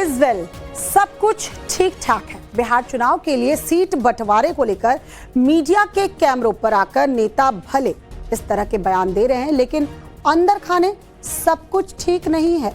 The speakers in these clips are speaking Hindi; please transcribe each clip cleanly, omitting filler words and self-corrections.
इज वेल, सब कुछ ठीक ठाक है। बिहार चुनाव के लिए सीट बंटवारे को लेकर मीडिया के कैमरों पर आकर नेता भले इस तरह के बयान दे रहे हैं, लेकिन अंदर खाने सब कुछ ठीक नहीं है,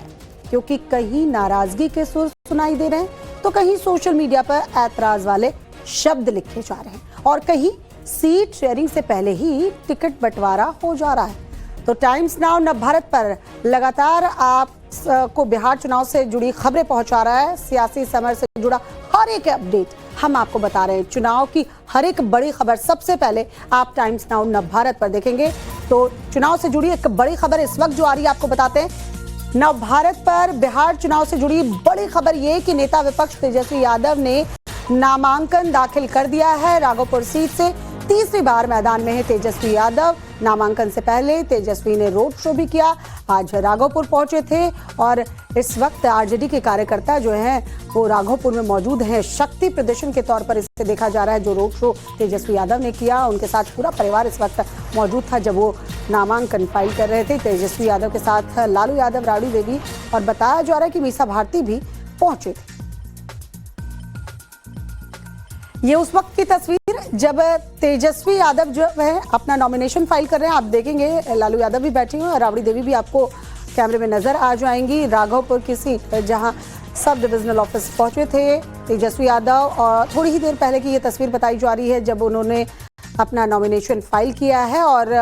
क्योंकि कहीं नाराजगी के सुर सुनाई दे रहे हैं तो कहीं सोशल मीडिया पर ऐतराज वाले शब्द लिखे जा रहे हैं और कहीं सीट शेयरिंग से पहले ही टिकट बंटवारा हो जा रहा है। तो टाइम्स नाउ नवभारत पर लगातार आपको बिहार चुनाव से जुड़ी खबरें पहुंचा रहा है। सियासी समर से जुड़ा हर एक अपडेट हम आपको बता रहे हैं। चुनाव की हर एक बड़ी खबर सबसे पहले आप टाइम्स नाउ नवभारत पर देखेंगे। तो चुनाव से जुड़ी एक बड़ी खबर इस वक्त जो आ रही है आपको बताते हैं। नवभारत पर बिहार चुनाव से जुड़ी बड़ी खबर ये कि नेता विपक्ष तेजस्वी यादव ने नामांकन दाखिल कर दिया है। राघोपुर सीट से तीसरी बार मैदान में है तेजस्वी यादव। नामांकन से पहले तेजस्वी ने रोड शो भी किया। आज राघोपुर पहुंचे थे और इस वक्त आरजेडी के कार्यकर्ता जो हैं वो राघोपुर में मौजूद हैं। शक्ति प्रदर्शन के तौर पर इसे देखा जा रहा है। जो रोड शो तेजस्वी यादव ने किया, उनके साथ पूरा परिवार इस वक्त मौजूद था जब वो नामांकन फाइल कर रहे थे। तेजस्वी यादव के साथ लालू यादव, राबड़ी देवी और बताया जा रहा है कि मीसा भारती भी पहुंचे थे। ये उस वक्त की तस्वीर जब तेजस्वी यादव जो है अपना नॉमिनेशन फाइल कर रहे हैं। आप देखेंगे लालू यादव भी बैठे हुए हैं और राबड़ी देवी भी आपको कैमरे में नजर आ जाएंगी। राघोपुर की सीट जहां सब डिविजनल ऑफिस पहुंचे थे तेजस्वी यादव और थोड़ी ही देर पहले की ये तस्वीर बताई जा रही है जब उन्होंने अपना नॉमिनेशन फाइल किया है। और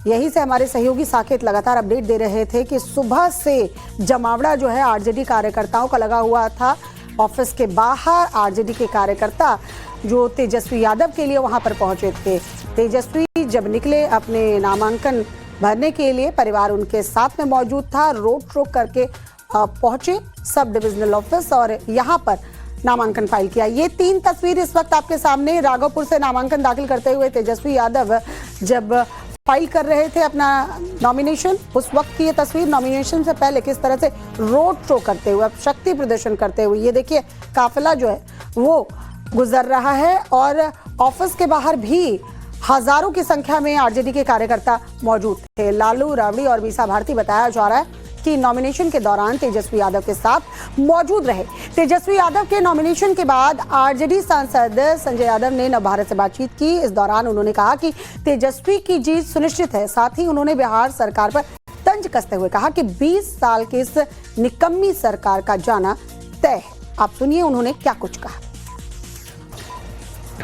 यहीं से हमारे सहयोगी साकेत लगातार अपडेट दे रहे थे कि सुबह से जमावड़ा जो है आरजेडी कार्यकर्ताओं का लगा हुआ था। ऑफिस के बाहर आरजेडी के कार्यकर्ता जो तेजस्वी यादव के लिए वहां पर पहुंचे थे। तेजस्वी जब निकले अपने नामांकन भरने के लिए, परिवार उनके साथ में मौजूद था। रोड शो करके पहुंचे सब डिविजनल ऑफिस और यहां पर नामांकन फाइल किया। ये तीन तस्वीर इस वक्त आपके सामने। राघोपुर से नामांकन दाखिल करते हुए तेजस्वी यादव जब फाइल कर रहे थे अपना नॉमिनेशन, उस वक्त की ये तस्वीर। नॉमिनेशन से पहले किस तरह से रोड शो करते हुए, शक्ति प्रदर्शन करते हुए, ये देखिए काफिला जो है वो गुजर रहा है और ऑफिस के बाहर भी हजारों की संख्या में आरजेडी के कार्यकर्ता मौजूद थे। लालू, राबड़ी और मीसा भारती बताया जा रहा है कि नॉमिनेशन के दौरान तेजस्वी यादव के साथ मौजूद रहे। तेजस्वी यादव के नॉमिनेशन के बाद आरजेडी सांसद संजय यादव ने नवभारत से बातचीत की। इस दौरान उन्होंने कहा कि तेजस्वी की जीत सुनिश्चित है। साथ ही उन्होंने बिहार सरकार पर तंज कसते हुए कहा कि 20 साल की इस निकम्मी सरकार का जाना तय है। आप सुनिए उन्होंने क्या कुछ कहा।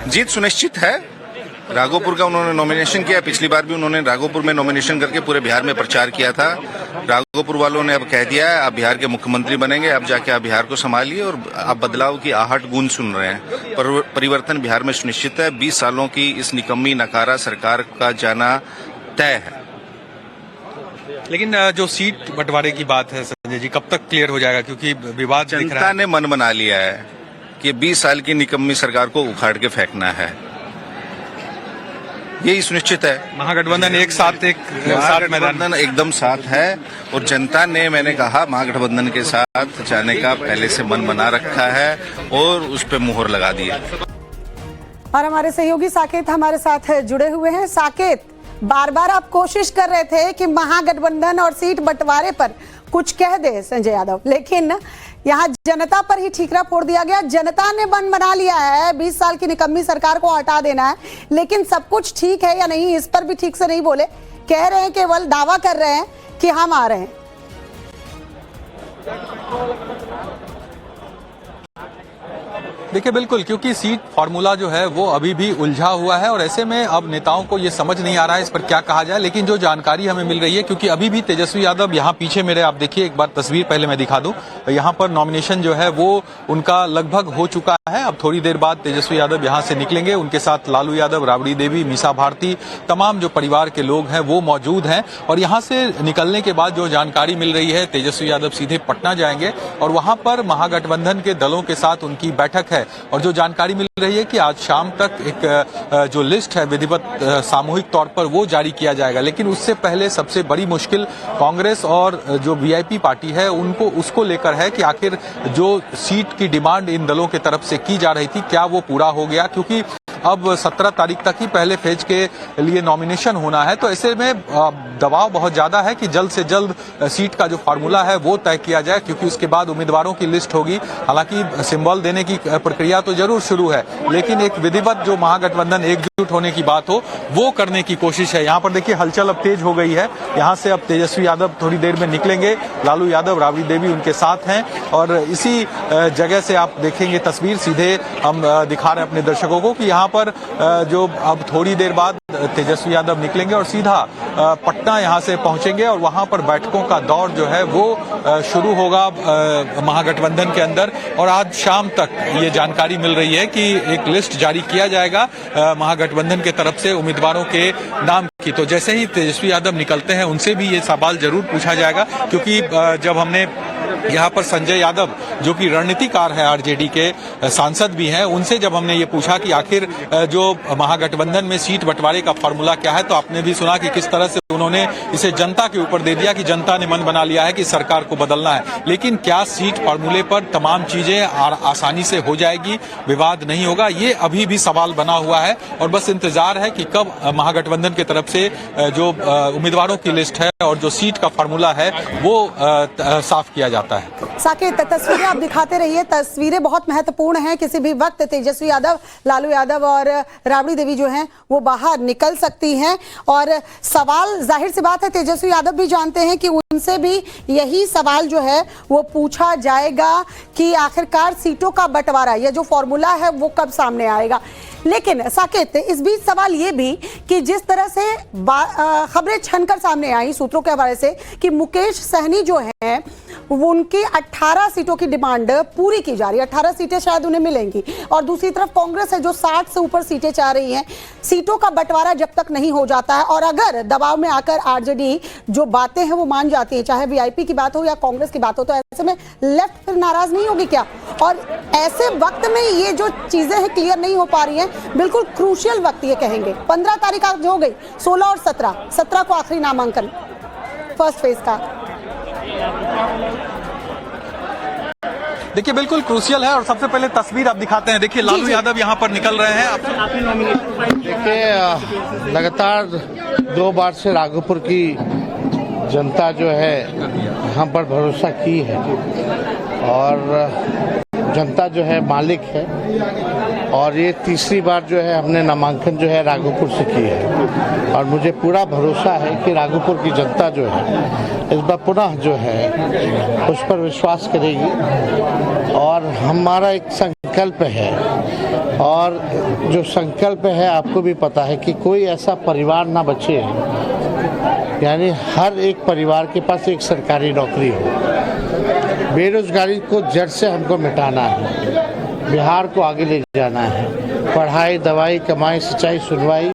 जीत सुनिश्चित है। राघोपुर का उन्होंने नॉमिनेशन किया। पिछली बार भी उन्होंने राघोपुर में नॉमिनेशन करके पूरे बिहार में प्रचार किया था। राघोपुर वालों ने अब कह दिया है आप बिहार के मुख्यमंत्री बनेंगे, अब जाके आप बिहार को संभालिए और आप बदलाव की आहट गूंज सुन रहे हैं। परिवर्तन बिहार में सुनिश्चित है। 20 सालों की इस निकम्मी नकारा सरकार का जाना तय है। लेकिन जो सीट बंटवारे की बात है संजय जी, कब तक क्लियर हो जाएगा? क्योंकि विवाद दिख रहा है। जनता ने मन बना लिया है कि 20 साल की निकम्मी सरकार को उखाड़ के फेंकना है। यही सुनिश्चित है। महागठबंधन एक साथ महागठबंधन एकदम साथ है और जनता ने, मैंने कहा, महागठबंधन के साथ जाने का पहले से मन बना रखा है और उस पर मुहर लगा दी है। और हमारे सहयोगी साकेत हमारे साथ जुड़े हुए हैं। साकेत, बार बार आप कोशिश कर रहे थे कि महागठबंधन और सीट बंटवारे पर कुछ कह दे संजय यादव, लेकिन यहाँ जनता पर ही ठीकरा फोड़ दिया गया। जनता ने मन बना लिया है 20 साल की निकम्मी सरकार को हटा देना है, लेकिन सब कुछ ठीक है या नहीं इस पर भी ठीक से नहीं बोले। कह रहे हैं, केवल दावा कर रहे हैं कि हम आ रहे हैं। देखिए बिल्कुल, क्योंकि सीट फार्मूला जो है वो अभी भी उलझा हुआ है और ऐसे में अब नेताओं को ये समझ नहीं आ रहा है इस पर क्या कहा जाए। लेकिन जो जानकारी हमें मिल रही है, क्योंकि अभी भी तेजस्वी यादव यहाँ पीछे मेरे, आप देखिए एक बार तस्वीर पहले मैं दिखा दूं, यहाँ पर नॉमिनेशन जो है वो उनका लगभग हो चुका है। अब थोड़ी देर बाद तेजस्वी यादव यहाँ से निकलेंगे। उनके साथ लालू यादव, राबड़ी देवी, मीसा भारती, तमाम जो परिवार के लोग हैं वो मौजूद हैं। और यहाँ से निकलने के बाद जो जानकारी मिल रही है, तेजस्वी यादव सीधे पटना जाएंगे और वहां पर महागठबंधन के दलों के साथ उनकी बैठक है। और जो जानकारी मिल रही है कि आज शाम तक एक जो लिस्ट है विधिवत सामूहिक तौर पर वो जारी किया जाएगा। लेकिन उससे पहले सबसे बड़ी मुश्किल कांग्रेस और जो वीआईपी पार्टी है उनको उसको लेकर है कि आखिर जो सीट की डिमांड इन दलों की तरफ से की जा रही थी क्या वो पूरा हो गया। क्योंकि अब 17 तारीख तक ही पहले फेज के लिए नॉमिनेशन होना है। तो ऐसे में दबाव बहुत ज्यादा है कि जल्द से जल्द सीट का जो फार्मूला है वो तय किया जाए, क्योंकि उसके बाद उम्मीदवारों की लिस्ट होगी। हालांकि सिंबल देने की प्रक्रिया तो जरूर शुरू है, लेकिन एक विधिवत जो महागठबंधन एकजुट होने की बात हो वो करने की कोशिश है। यहाँ पर देखिए हलचल अब तेज हो गई है। यहाँ से अब तेजस्वी यादव थोड़ी देर में निकलेंगे, लालू यादव, राबड़ी देवी उनके साथ हैं, और इसी जगह से आप देखेंगे तस्वीर सीधे हम दिखा रहे हैं अपने दर्शकों को कि यहाँ पर जो अब थोड़ी देर बाद तेजस्वी यादव निकलेंगे और सीधा पटना यहाँ से पहुंचेंगे और वहां पर बैठकों का दौर जो है वो शुरू होगा महागठबंधन के अंदर। और आज शाम तक ये जानकारी मिल रही है कि एक लिस्ट जारी किया जाएगा महागठबंधन के तरफ से उम्मीदवारों के नाम की। तो जैसे ही तेजस्वी यादव निकलते हैं उनसे भी ये सवाल जरूर पूछा जाएगा, क्योंकि जब हमने यहाँ पर संजय यादव जो कि रणनीतिकार है, आरजेडी के सांसद भी हैं, उनसे जब हमने ये पूछा कि आखिर जो महागठबंधन में सीट बंटवारे का फॉर्मूला क्या है, तो आपने भी सुना कि किस तरह से उन्होंने इसे जनता के ऊपर दे दिया कि जनता ने मन बना लिया है कि सरकार को बदलना है। लेकिन क्या सीट फॉर्मूले पर तमाम चीजें आसानी से हो जाएगी, विवाद नहीं होगा, ये अभी भी सवाल बना हुआ है। और बस इंतजार है कि कब महागठबंधन की तरफ से जो उम्मीदवारों की लिस्ट है और जो सीट का फॉर्मूला है वो साफ किया जाता है। साकेत, तस्वीरें आप दिखाते रहिए। तस्वीरें बहुत महत्वपूर्ण हैं। किसी भी वक्त तेजस्वी यादव, लालू यादव और राबड़ी देवी जो हैं वो बाहर निकल सकती हैं। और सवाल जाहिर सी बात है तेजस्वी यादव भी जानते हैं कि उनसे भी यही सवाल जो है वो पूछा जाएगा कि आखिरकार सीटों का बंटवारा, यह जो फॉर्मूला है वो कब सामने आएगा। लेकिन साकेत, इस बीच सवाल ये भी कि जिस तरह से खबरें छनकर सामने आई सूत्रों के हवाले से कि मुकेश सहनी जो है उनकी 18 सीटों की डिमांड पूरी की जा रही है, 18 सीटें शायद उन्हें मिलेंगी। और दूसरी तरफ कांग्रेस है जो 60 से ऊपर सीटें चाह रही है। सीटों का बंटवारा जब तक नहीं हो जाता है और अगर दबाव में आकर आरजेडी जो बातें हैं वो मान जाती है, चाहे वीआईपी की बात हो या कांग्रेस की बात हो, तो ऐसे में लेफ्ट फिर नाराज नहीं होगी क्या? और ऐसे वक्त में ये जो चीजें हैं क्लियर नहीं हो पा रही हैं, बिल्कुल क्रूशियल वक्त ये कहेंगे। 15 तारीख आज हो गई, 16 और 17 को आखिरी नामांकन फर्स्ट फेज का। देखिए बिल्कुल क्रूशियल है। और सबसे पहले तस्वीर आप दिखाते हैं। देखिए लालू यादव यहाँ पर निकल रहे हैं। देखिए लगातार 2 बार से राघोपुर की जनता जो है यहाँ पर भरोसा की है और जनता जो है मालिक है। और ये तीसरी बार जो है हमने नामांकन जो है राघोपुर से की है और मुझे पूरा भरोसा है कि राघोपुर की जनता जो है इस बार पुनः जो है उस पर विश्वास करेगी। और हमारा एक संकल्प है, और जो संकल्प है आपको भी पता है कि कोई ऐसा परिवार ना बचे, यानी हर एक परिवार के पास एक सरकारी नौकरी हो। बेरोजगारी को जड़ से हमको मिटाना है, बिहार को आगे ले जाना है। पढ़ाई, दवाई, कमाई, सिंचाई, सुनवाई